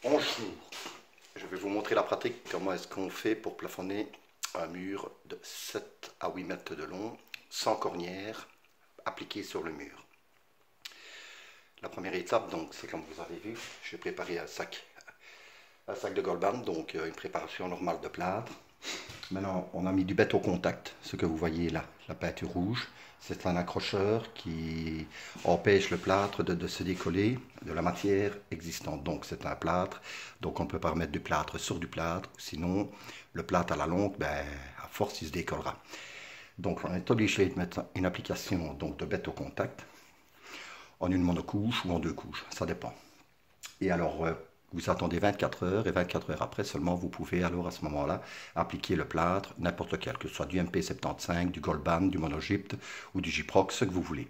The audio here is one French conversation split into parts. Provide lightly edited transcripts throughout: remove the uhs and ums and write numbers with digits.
Bonjour, je vais vous montrer la pratique, comment est-ce qu'on fait pour plafonner un mur de 7 à 8 mètres de long, sans cornière, appliquée sur le mur. La première étape, donc, c'est comme vous avez vu, j'ai préparé un sac de Goldband, donc une préparation normale de plâtre. Maintenant, on a mis du béton contact, ce que vous voyez là, la peinture rouge. C'est un accrocheur qui empêche le plâtre de se décoller de la matière existante. Donc c'est un plâtre, donc on ne peut pas remettre du plâtre sur du plâtre, sinon le plâtre à la longue, à force il se décollera. Donc on est obligé de mettre une application donc, de béton contact en une monocouche ou en deux couches, ça dépend. Et alors vous attendez 24 heures et 24 heures après seulement vous pouvez alors à ce moment-là appliquer le plâtre, n'importe lequel, que ce soit du MP75, du Goldband, du Monogypte ou du Gyprox, ce que vous voulez.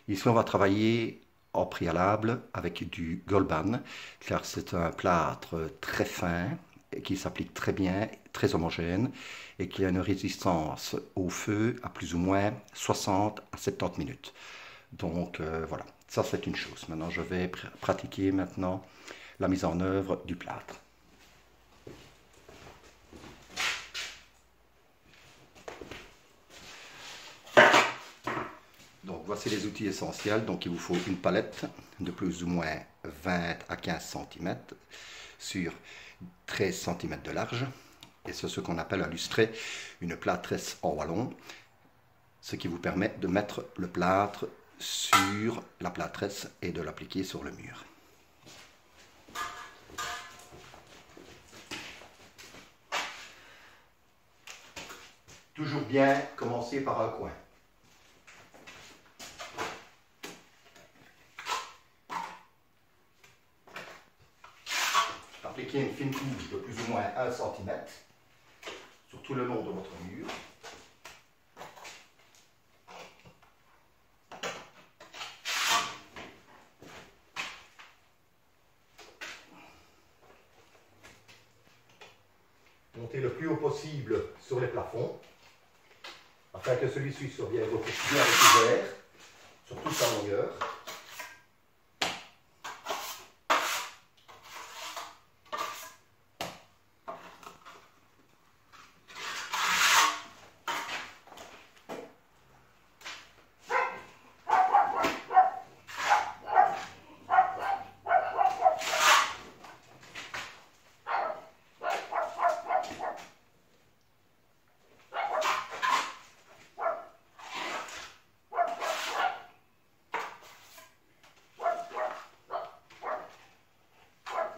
Ici on va travailler en préalable avec du Goldband car c'est un plâtre très fin et qui s'applique très bien, très homogène et qui a une résistance au feu à plus ou moins 60 à 70 minutes. Donc voilà, ça c'est une chose. Maintenant je vais pratiquer maintenant la mise en œuvre du plâtre. Donc voici les outils essentiels. Donc il vous faut une palette de plus ou moins 20 à 15 cm sur 13 cm de large. Et c'est ce qu'on appelle un lustré, une plâtresse en wallon, ce qui vous permet de mettre le plâtre sur la plâtresse et de l'appliquer sur le mur. Toujours bien commencer par un coin. Appliquez une fine couche de plus ou moins 1 cm sur tout le long de votre mur. Montez le plus haut possible sur les plafonds, afin que celui-ci soit bien recouvert sur toute sa longueur.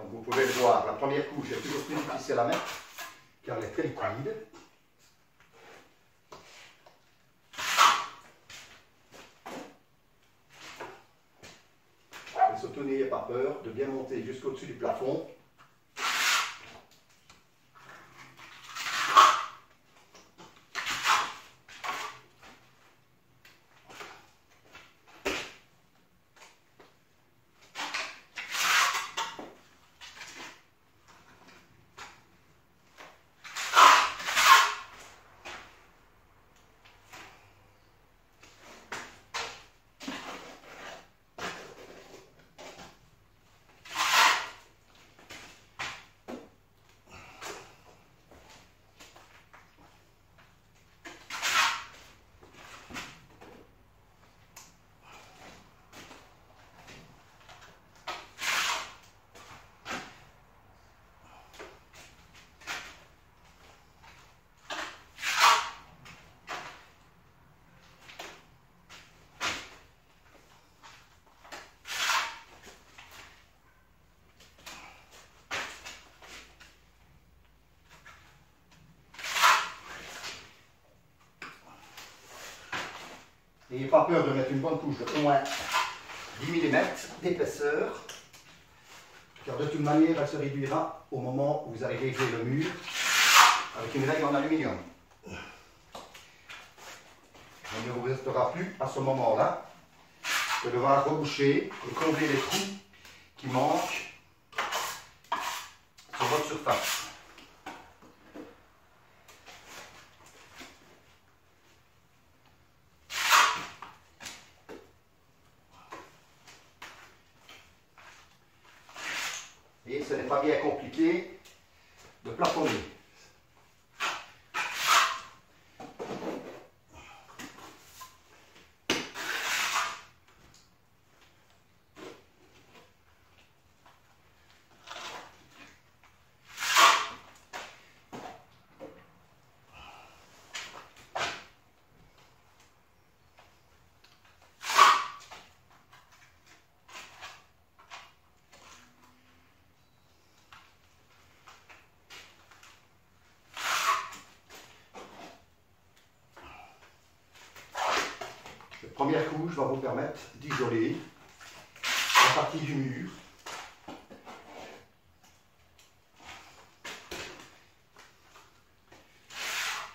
Vous pouvez le voir, la première couche est toujours plus difficile à mettre car elle est très liquide. Et surtout n'ayez pas peur de bien monter jusqu'au-dessus du plafond. N'ayez pas peur de mettre une bonne couche de au moins 10 mm d'épaisseur, car de toute manière, elle se réduira au moment où vous allez régler le mur avec une règle en aluminium. Il ne vous restera plus à ce moment-là que de devoir reboucher et combler les trous qui manquent sur votre surface. Et ce n'est pas bien compliqué de plafonner. Cette première couche va vous permettre d'isoler la partie du mur.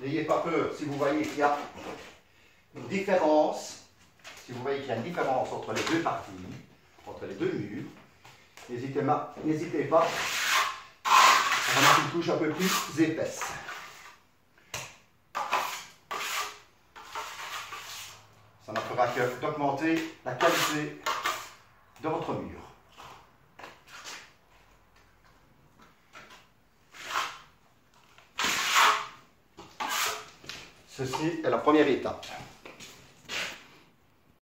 N'ayez pas peur si vous voyez qu'il y a une différence, entre les deux parties, entre les deux murs. N'hésitez pas à mettre une couche un peu plus épaisse. Ça ne fera que d'augmenter la qualité de votre mur. Ceci est la première étape.